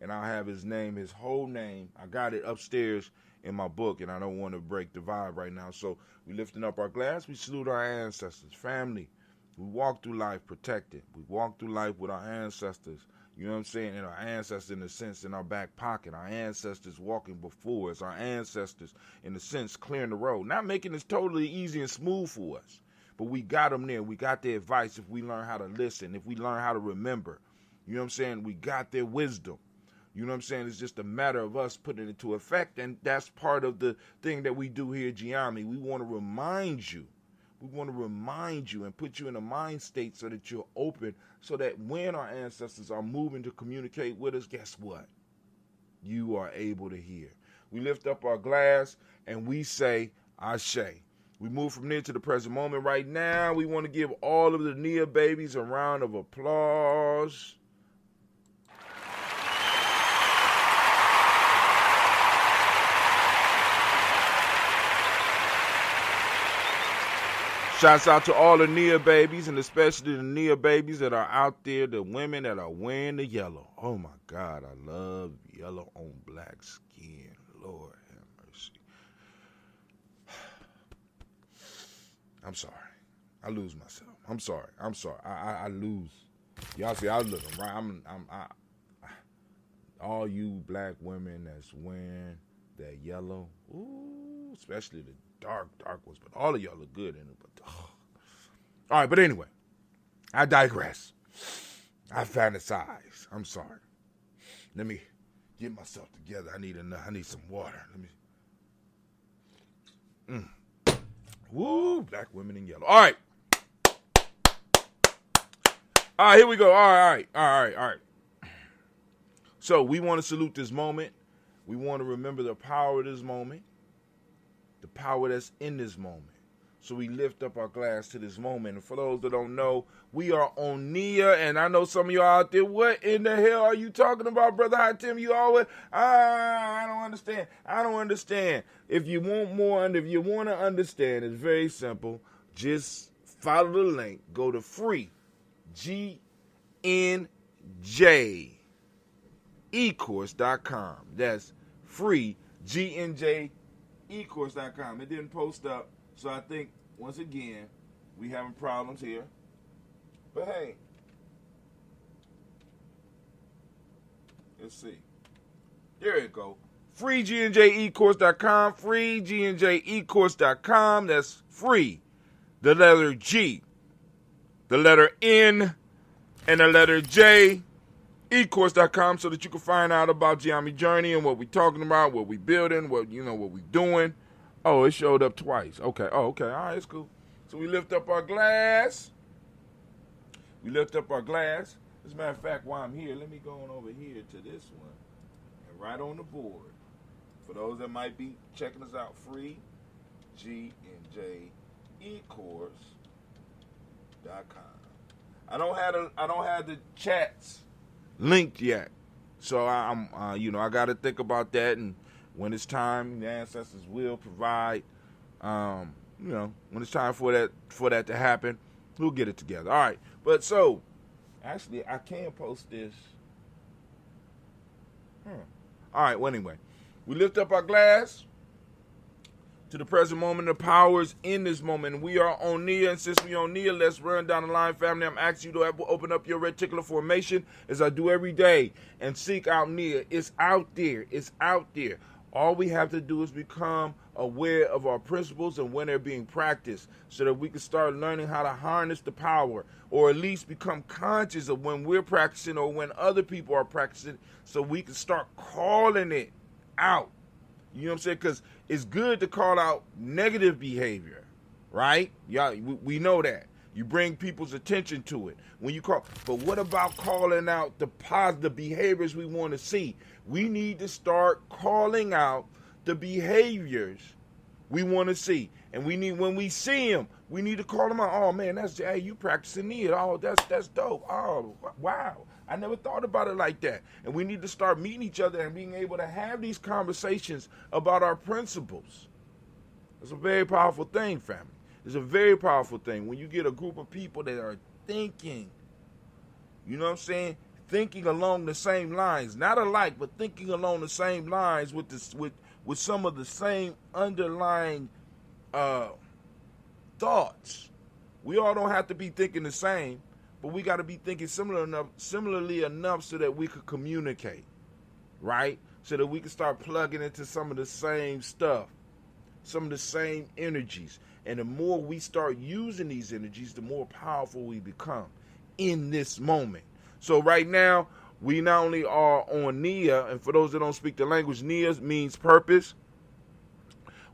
and I'll have his name, his whole name. I got it upstairs in my book, and I don't want to break the vibe right now. So we lifting up our glass. We salute our ancestors, family. We walk through life protected. We walk through life with our ancestors. You know what I'm saying? And our ancestors, in a sense, in our back pocket. Our ancestors walking before us. Our ancestors, in a sense, clearing the road. Not making this totally easy and smooth for us. But we got them there. We got their advice if we learn how to listen. If we learn how to remember. You know what I'm saying? We got their wisdom. You know what I'm saying? It's just a matter of us putting it into effect. And that's part of the thing that we do here at Gye-Nyame. We want to remind you. We want to remind you and put you in a mind state so that you're open, so that when our ancestors are moving to communicate with us, guess what? You are able to hear. We lift up our glass and we say, Ashe. We move from there to the present moment. Right now, we want to give all of the Nia babies a round of applause. Shouts out to all the Nia babies, and especially the Nia babies that are out there, the women that are wearing the yellow. Oh my God, I love yellow on black skin. Lord have mercy. I'm sorry. I lose myself. I'm sorry. I lose. Y'all see, I was looking right. All you black women that's wearing that yellow, ooh, especially the dark ones, but all of y'all look good in it. But all right, but anyway, I digress. I fantasize. I'm sorry. Let me get myself together. I need some water. Let me. Woo, black women in yellow. All right. All right, here we go. All right. So we want to salute this moment. We want to remember the power of this moment. The power that's in this moment. So we lift up our glass to this moment. And for those that don't know, we are on Nia. And I know some of y'all out there, what in the hell are you talking about, Brother High Tim? You always, I don't understand. If you want more, and if you want to understand, it's very simple. Just follow the link. Go to free, GNJecourse.com. That's free, GNJecourse.com. It didn't post up, so I think, once again, we having problems here. But hey, let's see. There you go. Free, GNJecourse.com. Free, GNJecourse.com. That's free. The letter G, the letter N, and the letter J. ecourse.com, so that you can find out about Gye-Nyame Journey and what we talking about, what we building, what we doing. Oh, it showed up twice. Okay. Oh, okay. All right, it's cool. So we lift up our glass. As a matter of fact, while I'm here, let me go on over here to this one and right on the board. For those that might be checking us out, free, GNJecourse.com. I don't have the chats linked yet, so I'm I got to think about that, and when it's time, the ancestors will provide. When it's time for that to happen, we'll get it together. All right, but so actually, I can post this. All right. Well, anyway, we lift up our glass to the present moment. The powers in this moment. We are on Nia, and since we on Nia, let's run down the line, family. I'm asking you to open up your reticular formation, as I do every day, and seek out Nia. It's out there. All we have to do is become aware of our principles and when they're being practiced, so that we can start learning how to harness the power, or at least become conscious of when we're practicing or when other people are practicing, so we can start calling it out. You know what I'm saying? Because it's good to call out negative behavior, right? Yeah, we know that. You bring people's attention to it. When you call, but what about calling out the positive behaviors we want to see? We need to start calling out the behaviors we want to see. And we need, when we see them, we need to call them out. Oh man, hey, you practicing it. Oh, that's dope. Oh, wow. I never thought about it like that. And we need to start meeting each other and being able to have these conversations about our principles. It's a very powerful thing, family. It's a very powerful thing when you get a group of people that are thinking, you know what I'm saying? Thinking along the same lines, not alike, but thinking along the same lines with this, with some of the same underlying thoughts. We all don't have to be thinking the same, but we got to be thinking similarly enough so that we could communicate, right? So that we can start plugging into some of the same stuff, some of the same energies. And the more we start using these energies, the more powerful we become in this moment. So right now, we not only are on Nia, and for those that don't speak the language, Nia means purpose.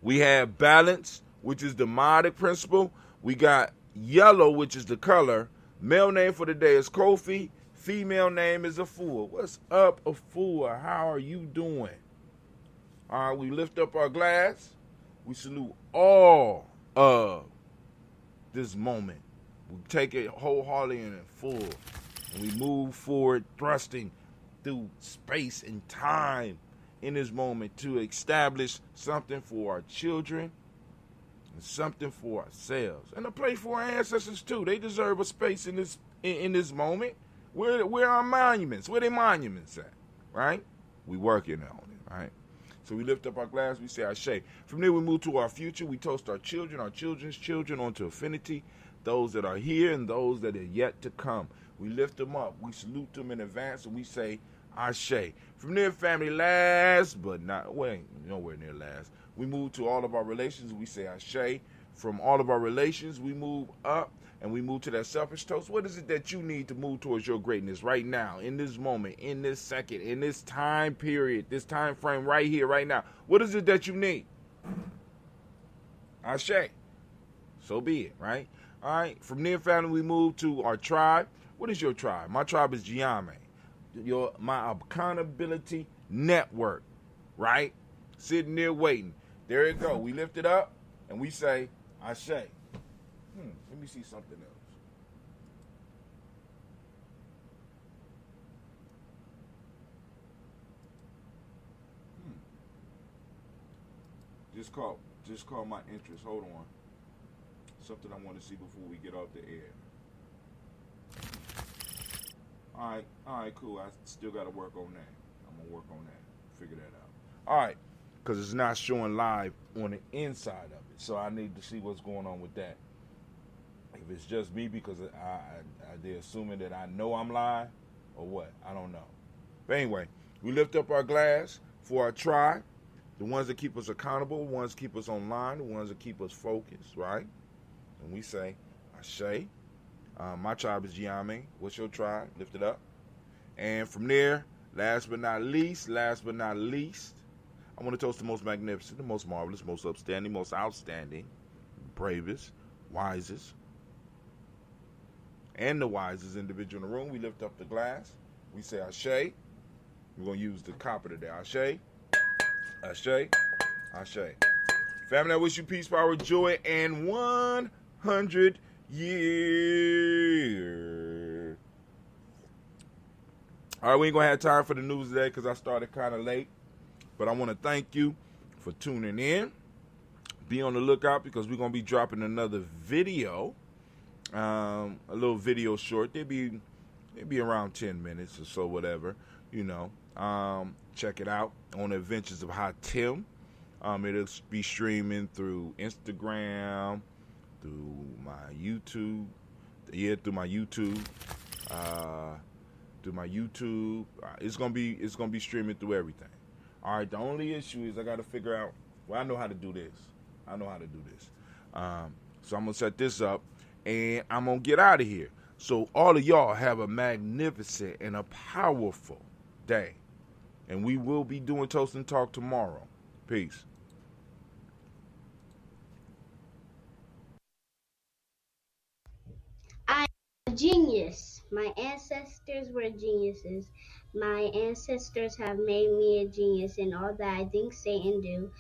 We have balance, which is the modic principle. We got yellow, which is the color. Male name for the day is Kofi. Female name is Afua. What's up, Afua? How are you doing? All right, we lift up our glass. We salute all of this moment. We take it wholeheartedly and in full. And we move forward, thrusting through space and time in this moment to establish something for our children and something for ourselves. And a place for our ancestors too. They deserve a space in this moment. Where our monuments? Where their monuments at? Right? We working on it, right? So we lift up our glass, we say Ashe. From there we move to our future. We toast our children, our children's children onto infinity, those that are here and those that are yet to come. We lift them up, we salute them in advance, and we say Ashe. From there, family, last but not, well, nowhere near last, we move to all of our relations, we say Ashe. From all of our relations, we move up, and we move to that selfish toast. What is it that you need to move towards your greatness right now, in this moment, in this second, in this time period, this time frame right here, right now? What is it that you need? Ashe. So be it, right? All right. From there, family, we move to our tribe. What is your tribe? My tribe is Gye-Nyame. My accountability network, right? Sitting there waiting. There it go. We lift it up, and we say, Ashe. Let me see something else. Just call my interest. Hold on. Something I want to see before we get off the air. All right, cool. I still got to work on that. I'm going to work on that. Figure that out. All right, because it's not showing live on the inside of it. So I need to see what's going on with that. If it's just me because they're assuming that I know I'm live or what, I don't know. But anyway, we lift up our glass for our tribe, the ones that keep us accountable, the ones that keep us online, the ones that keep us focused, right? And we say, Ashe. My tribe is Gye-Nyame. What's your tribe? Lift it up. And from there, last but not least, I want to toast the most magnificent, the most marvelous, most upstanding, most outstanding, bravest, wisest, and the wisest individual in the room. We lift up the glass. We say Ashe. We're going to use the copper today. Ashe. Ashe. Ashe. Family, I wish you peace, power, joy, and 100 years. All right, we ain't going to have time for the news today because I started kind of late. But I want to thank you for tuning in. Be on the lookout because we're going to be dropping another video. A little video short. They'd be around 10 minutes or so, whatever, you know. Check it out on the Adventures of Hot Tim. It'll be streaming through Instagram, through my YouTube. Through my YouTube. It's gonna be streaming through everything. All right. The only issue is I got to figure out. Well, I know how to do this. So I'm gonna set this up. And I'm going to get out of here. So all of y'all have a magnificent and a powerful day. And we will be doing Toast and Talk tomorrow. Peace. genius. My ancestors were geniuses. My ancestors have made me a genius in all that I think, say, and do.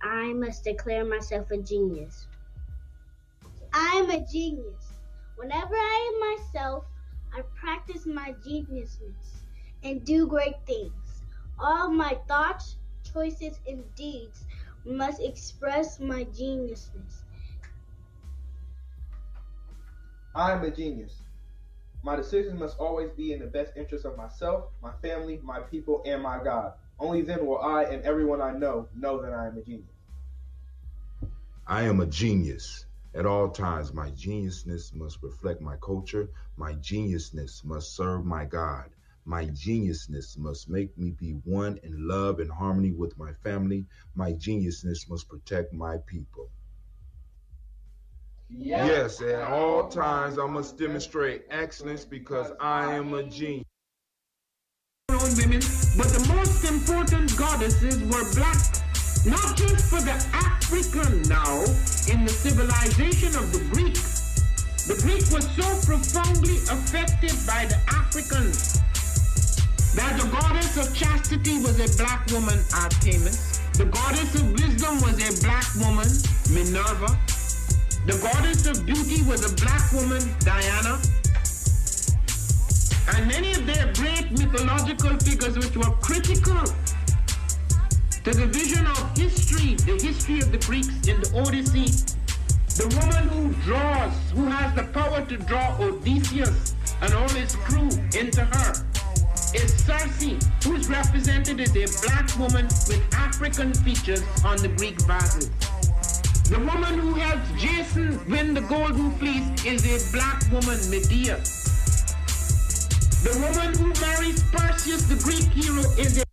I must declare myself a genius. I'm a genius. Whenever I am myself, I practice my geniusness and do great things. All my thoughts, choices, and deeds must express my geniusness. I am a genius. My decisions must always be in the best interest of myself, my family, my people, and my God. Only then will I and everyone I know that I am a genius. I am a genius. At all times, my geniusness must reflect my culture. My geniusness must serve my God. My geniusness must make me be one in love and harmony with my family. My geniusness must protect my people. Yes, at all times, I must demonstrate excellence because I am a genius. Women, but the most important goddesses were black, not just for the African now in the civilization of the Greek. The Greek was so profoundly affected by the Africans that the goddess of chastity was a black woman, Artemis. The goddess of wisdom was a black woman, Minerva. The goddess of beauty was a black woman, Diana. And many of their great mythological figures which were critical to the vision of history, the history of the Greeks in the Odyssey, the woman who draws, who has the power to draw Odysseus and all his crew into her, is Circe, who is represented as a black woman with African features on the Greek vases. The woman who helps Jason win the Golden Fleece is a black woman, Medea. The woman who marries Perseus, the Greek hero, is a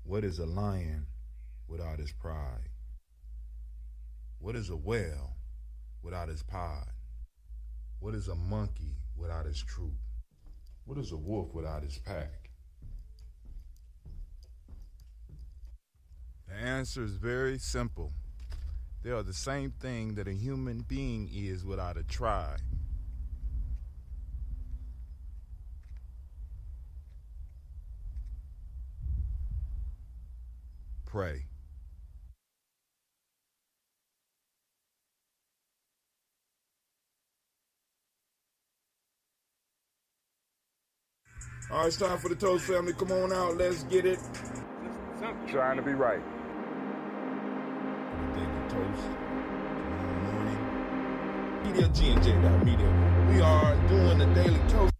What is a lion without his pride? What is a whale without his pod? What is a monkey without his troop? What is a wolf without his pack? The answer is very simple. They are the same thing that a human being is without a tribe. Pray. All right, it's time for the Toast family. Come on out. Let's get it. Trying to be right. Daily Toast. Tomorrow morning. Media G&J.media. We are doing the Daily Toast.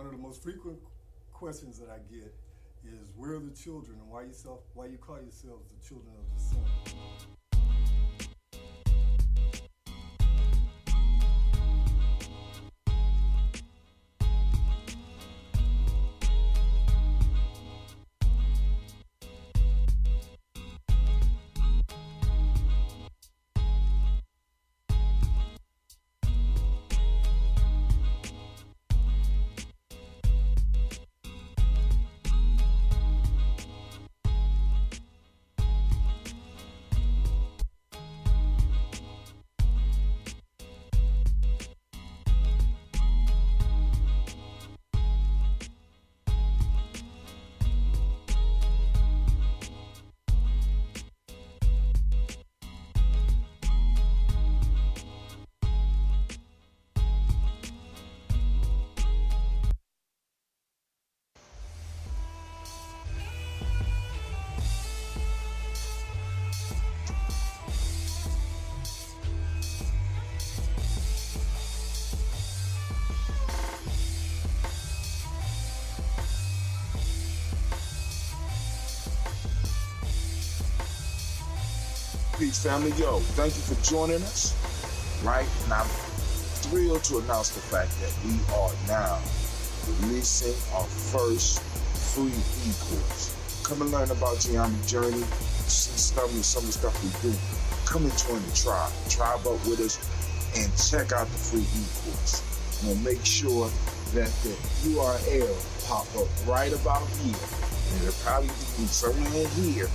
one of the most frequent questions that I get is, where are the children, and why you call yourselves the children of the sun? Peace, family. Yo, thank you for joining us. Right? And I'm thrilled to announce the fact that we are now releasing our first free e-course. Come and learn about Gye-Nyame journey, see some of the stuff we do. Come and join the tribe. Tribe up with us and check out the free e-course. And we'll make sure that the URL pop up right about here. And it'll probably be somewhere in here.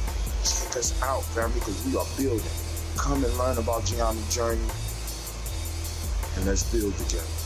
Check us out, family, because we are building. Come and learn about Gye-Nyame journey, and let's build together.